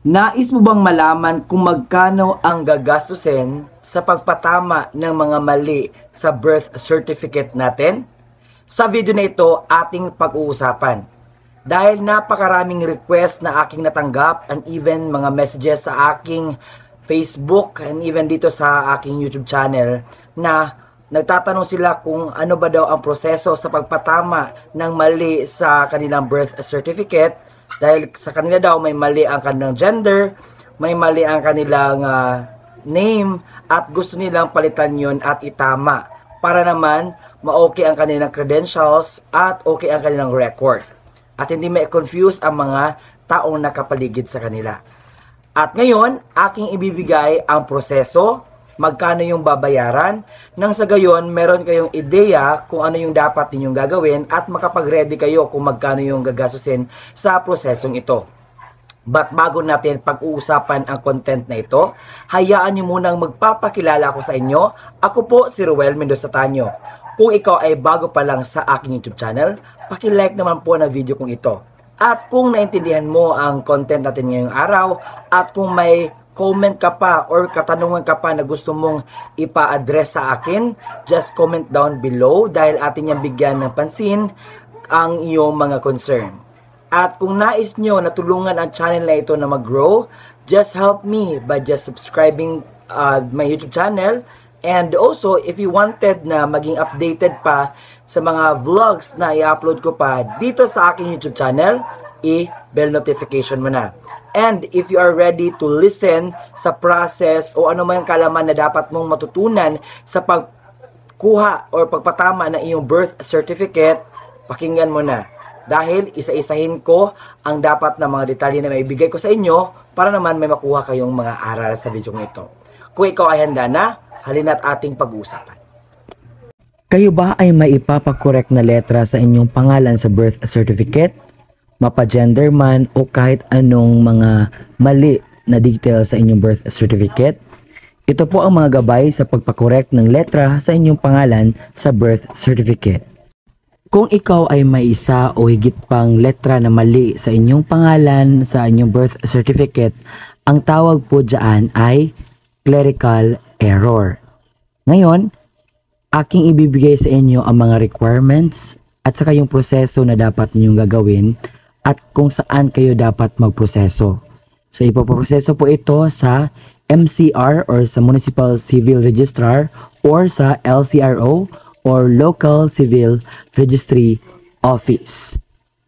Nais mo bang malaman kung magkano ang gagastusin sa pagpatama ng mga mali sa birth certificate natin? Sa video na ito, ating pag-uusapan. Dahil napakaraming request na aking natanggap and even mga messages sa aking Facebook and even dito sa aking YouTube channel na nagtatanong sila kung ano ba daw ang proseso sa pagpatama ng mali sa kanilang birth certificate. Dahil sa kanila daw may mali ang kanilang gender, may mali ang kanilang name, at gusto nilang palitan yon at itama para naman ma-okay ang kanilang credentials at okay ang kanilang record. At hindi may confuse ang mga taong nakapaligid sa kanila. At ngayon, aking ibibigay ang proseso, magkano yung babayaran, nang sa gayon, meron kayong ideya kung ano yung dapat ninyong gagawin at makapag-ready kayo kung magkano yung gagastusin sa prosesong ito. But bago natin pag-uusapan ang content na ito, hayaan nyo munang magpapakilala ko sa inyo. Ako po si Ruel Mendoza Tanyo. Kung ikaw ay bago pa lang sa aking YouTube channel, paki-like naman po na video kong ito. At kung naintindihan mo ang content natin ngayong araw at kung may comment ka pa or katanungan ka pa na gusto mong ipa-address sa akin, just comment down below dahil atin niyang bigyan ng pansin ang iyong mga concern. At kung nais nyo na tulungan ang channel na ito na mag-grow, just help me by just subscribing my YouTube channel. And also, if you wanted na maging updated pa sa mga vlogs na i-upload ko pa dito sa aking YouTube channel, i-bell notification mo na. And if you are ready to listen sa process o ano man kalaman na dapat mong matutunan sa pagkuha or pagpatama ng iyong birth certificate, pakinggan mo na. Dahil isa-isahin ko ang dapat na mga detalye na maibigay ko sa inyo para naman may makuha kayong mga aral sa video ito. Kung ikaw ay handa na, halina't ating pag-uusapan. Kayo ba ay may ipapakorek na letra sa inyong pangalan sa birth certificate? Mapa-gender man o kahit anong mga mali na detail sa inyong birth certificate? Ito po ang mga gabay sa pagpakorek ng letra sa inyong pangalan sa birth certificate. Kung ikaw ay may isa o higit pang letra na mali sa inyong pangalan sa inyong birth certificate, ang tawag po dyan ay clerical error. Ngayon, aking ibibigay sa inyo ang mga requirements at saka yung proseso na dapat ninyong gagawin at kung saan kayo dapat magproseso. So, ipoproseso po ito sa MCR or sa Municipal Civil Registrar or sa LCRO or Local Civil Registry Office.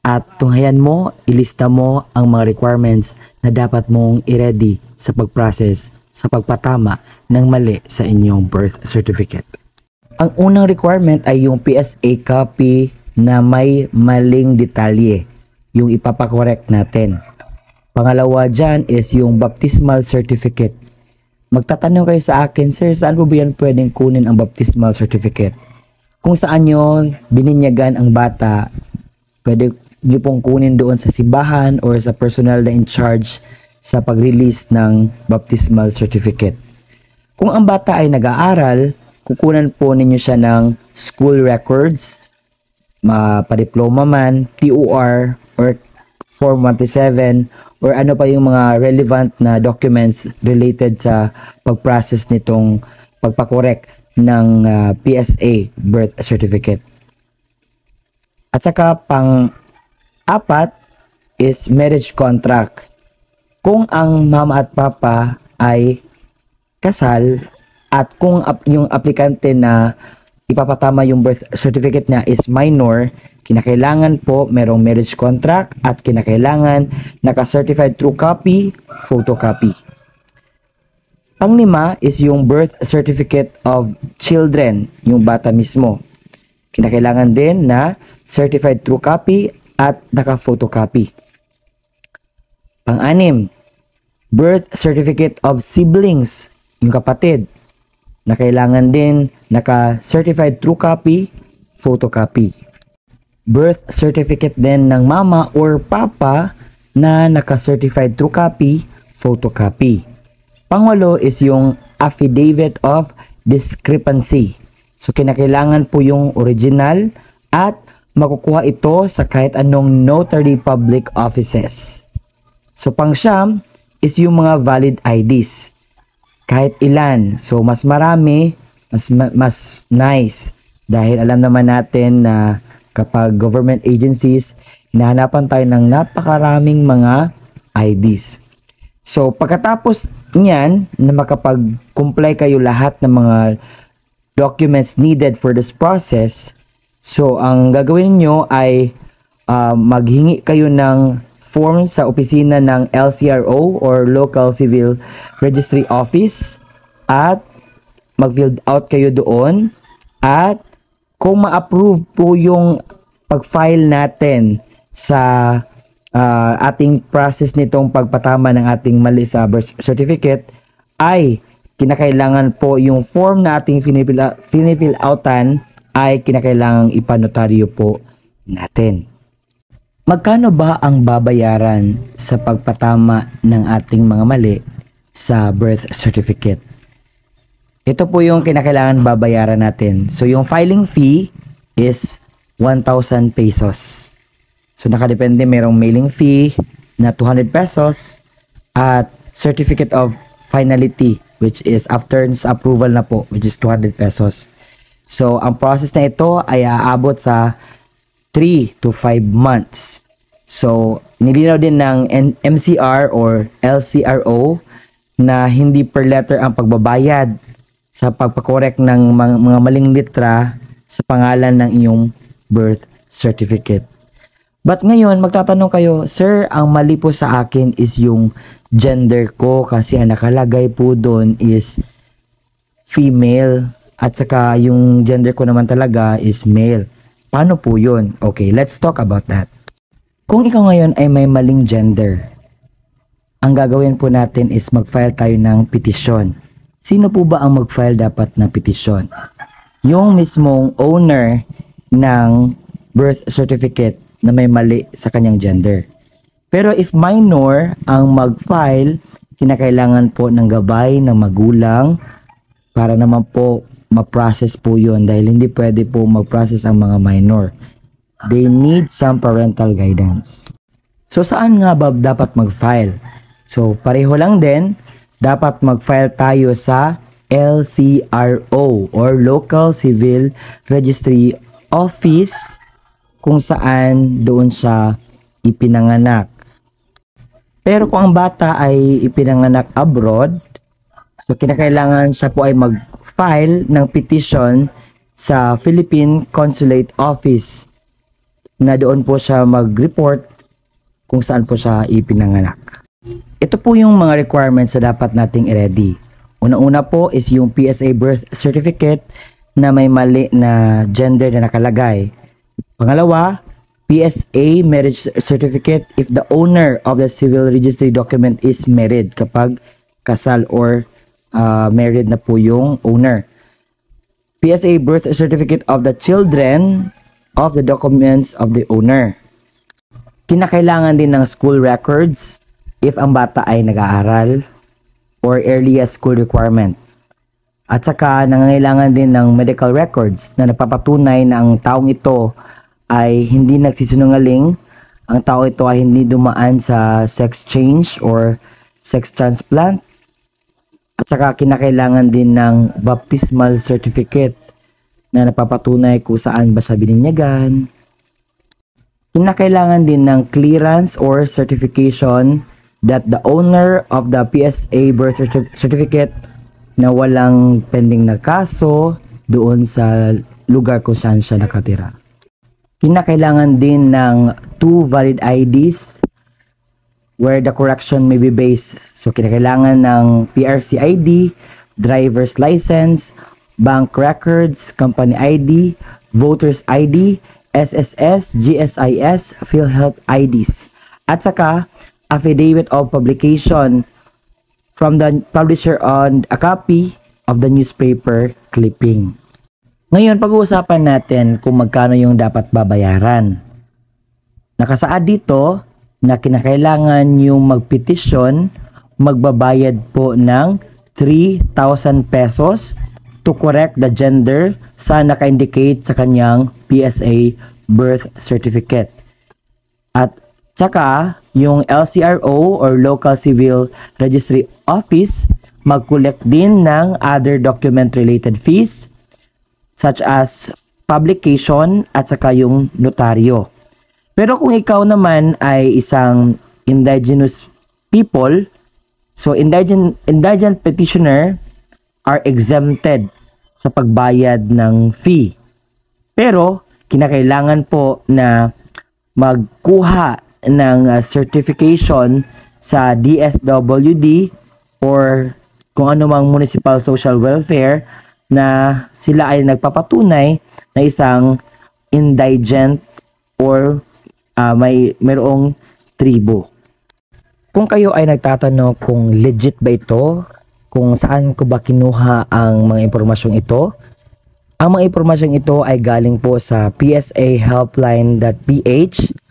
At tunghayan mo, ilista mo ang mga requirements na dapat mong i-ready sa pag-process sa pagpatama ng mali sa inyong birth certificate. Ang unang requirement ay yung PSA copy na may maling detalye, yung ipapakorek natin. Pangalawa dyan is yung baptismal certificate. Magtatanong kayo sa akin, sir, saan po ba yan pwedeng kunin ang baptismal certificate? Kung saan nyo bininyagan ang bata, pwede nyo pong kunin doon sa simbahan or sa personal na in charge sa pag-release ng baptismal certificate. Kung ang bata ay nag-aaral, kukunan po ninyo siya ng school records, pa-diploma man, TOR, or Form 137, or ano pa yung mga relevant na documents related sa pag-process nitong pagpakorek ng PSA birth certificate. At saka pang-apat is marriage contract. Kung ang mama at papa ay kasal at kung yung aplikante na ipapatama yung birth certificate niya is minor, kinakailangan po merong marriage contract at kinakailangan naka-certified true copy, photocopy. Panglima is yung birth certificate of children, yung bata mismo. Kinakailangan din na certified true copy at naka-photocopy. Pang-anim, birth certificate of siblings, yung kapatid, na kailangan din naka-certified true copy, photocopy. Birth certificate din ng mama or papa na naka-certified true copy, photocopy. Pangwalo is yung affidavit of discrepancy. So, kinakailangan po yung original at makukuha ito sa kahit anong notary public offices. So, pang-siyam is yung mga valid IDs. Kahit ilan. So, mas marami, mas nice. Dahil alam naman natin na kapag government agencies, hinahanapan tayo ng napakaraming mga IDs. So, pagkatapos niyan, na makapag-comply kayo lahat ng mga documents needed for this process, so, ang gagawin nyo ay maghingi kayo ng form sa opisina ng LCRO or Local Civil Registry Office at mag-fill out kayo doon at kung ma-approve po yung pag-file natin sa ating process nitong pagpatama ng ating mali sa birth certificate, ay kinakailangan po yung form na ating finifill outan ay kinakailangang ipanotaryo po natin. Magkano ba ang babayaran sa pagpatama ng ating mga mali sa birth certificate? Ito po yung kinakailangan babayaran natin. So, yung filing fee is 1,000 pesos. So, nakadepende, merong mailing fee na 200 pesos at certificate of finality, which is after sa approval na po, which is 200 pesos. So, ang process na ito ay aabot sa 3 to 5 months. So, nilinaw din ng MCR or LCRO na hindi per letter ang pagbabayad sa pagpakorek ng mga maling litra sa pangalan ng iyong birth certificate. But ngayon, magtatanong kayo, Sir, ang mali po sa akin is yung gender ko kasi ang nakalagay po doon is female at saka yung gender ko naman talaga is male. Paano po yun? Okay, let's talk about that. Kung ikaw ngayon ay may maling gender, ang gagawin po natin is mag-file tayo ng petisyon. Sino po ba ang mag-file dapat ng petisyon? Yung mismong owner ng birth certificate na may mali sa kanyang gender. Pero if minor ang mag-file, kinakailangan po ng gabay ng magulang para naman po ma-process po yun dahil hindi pwede po mag-process ang mga minor. They need some parental guidance. So saan nga ba dapat mag-file? So pareho lang din, dapat mag-file tayo sa LCRO or Local Civil Registry Office kung saan doon siya ipinanganak. Pero kung ang bata ay ipinanganak abroad, so kinakailangan siya po ay mag-file ng petition sa Philippine Consulate Office na doon po siya mag-report kung saan po siya ipinanganak. Ito po yung mga requirements na dapat nating i-ready. Una-una po is yung PSA birth certificate na may mali na gender na nakalagay. Pangalawa, PSA marriage certificate if the owner of the civil registry document is married, kapag kasal or married na po yung owner. PSA birth certificate of the children of the documents of the owner. Kinakailangan din ng school records if ang bata ay nag-aaral or earliest school requirement. At saka nangangailangan din ng medical records na nagpapatunay na ang taong ito ay hindi nagsisinungaling, ang tao ito ay hindi dumaan sa sex change or sex transplant. At saka kinakailangan din ng baptismal certificate na napapatunay kung saan ba siya bininyagan. Kinakailangan din ng clearance or certification that the owner of the PSA birth certificate na walang pending na kaso doon sa lugar kung saan siya nakatira. Kinakailangan din ng 2 valid IDs where the correction may be based. So, kinakailangan ng PRC ID, driver's license, bank records, company ID, voter's ID, SSS, GSIS, PhilHealth IDs. At saka, affidavit of publication from the publisher on a copy of the newspaper clipping. Ngayon, pag-uusapan natin kung magkano yung dapat babayaran. Nakasaad dito na kinakailangan yung magpetisyon, magbabayad po ng 3,000 pesos to correct the gender sa naka-indicate sa kanyang PSA birth certificate. At Tsaka, yung LCRO or Local Civil Registry Office, mag-collect din ng other document-related fees such as publication at saka yung notaryo. Pero kung ikaw naman ay isang indigenous people, so indigent petitioner are exempted sa pagbayad ng fee. Pero, kinakailangan po na magkuha ng certification sa DSWD or kung ano mang municipal social welfare na sila ay nagpapatunay na isang indigent or mayroong tribo. Kung kayo ay nagtatanong kung legit ba ito, kung saan ko ba kinuha ang mga impormasyong ito, ang mga impormasyong ito ay galing po sa psahelpline.ph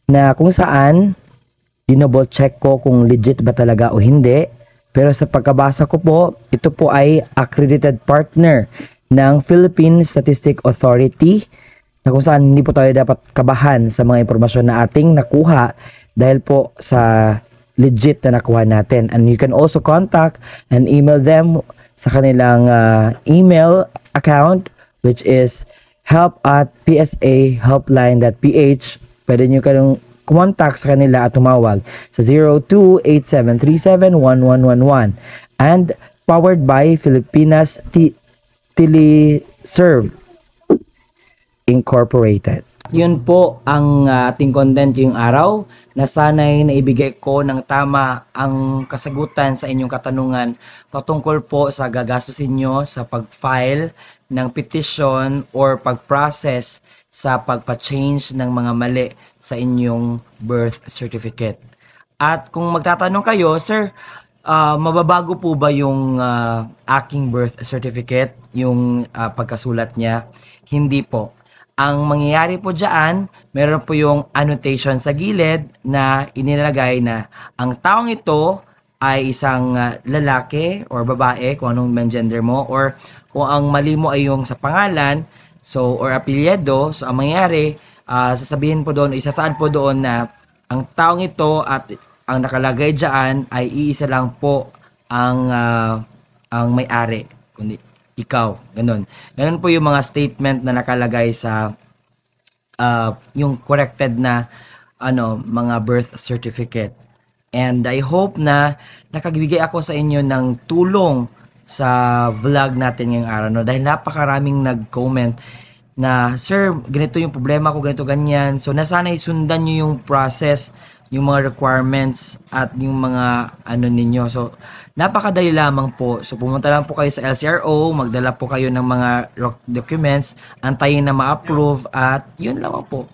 na kung saan dinouble check ko kung legit ba talaga o hindi. Pero sa pagkabasa ko po, ito po ay accredited partner ng Philippine Statistic Authority na kung saan hindi po tayo dapat kabahan sa mga impormasyon na ating nakuha dahil po sa legit na nakuha natin. And you can also contact and email them sa kanilang email account which is help@psahelpline.ph. Pwede nyo kayong contact sa kanila at tumawag sa 0287371111 and powered by Filipinas Teleserve Incorporated. Yun po ang ating content yung araw na sana'y naibigay ko ng tama ang kasagutan sa inyong katanungan patungkol po sa gagastusin nyo sa pag-file ng petition or pag-process sa pagpa-change ng mga mali sa inyong birth certificate. At kung magtatanong kayo, sir, mababago po ba yung aking birth certificate, yung pagkasulat niya? Hindi po. Ang mangyayari po dyan, meron po yung annotation sa gilid na inilalagay na ang taong ito ay isang lalaki or babae, kung anong man gender mo, or kung ang mali mo ay yung sa pangalan, so or apelyido, so ang mangyayari, sasabihin po doon, isasaad po doon na ang taong ito at ang nakalagay dyan ay iisa lang po ang may-ari, kundi ikaw, ganun. Ganun po yung mga statement na nakalagay sa yung corrected na mga birth certificate. And I hope na nakagbigay ako sa inyo ng tulong sa vlog natin ngayong araw, no? Dahil napakaraming nag-comment na, sir, ganito yung problema ko, ganito, ganyan. So, nasanay sundan nyo yung process, yung mga requirements at yung mga ninyo. So, napakadali lamang po. So, pumunta lang po kayo sa LCRO, magdala po kayo ng mga documents, antayin na ma-approve at yun lamang po.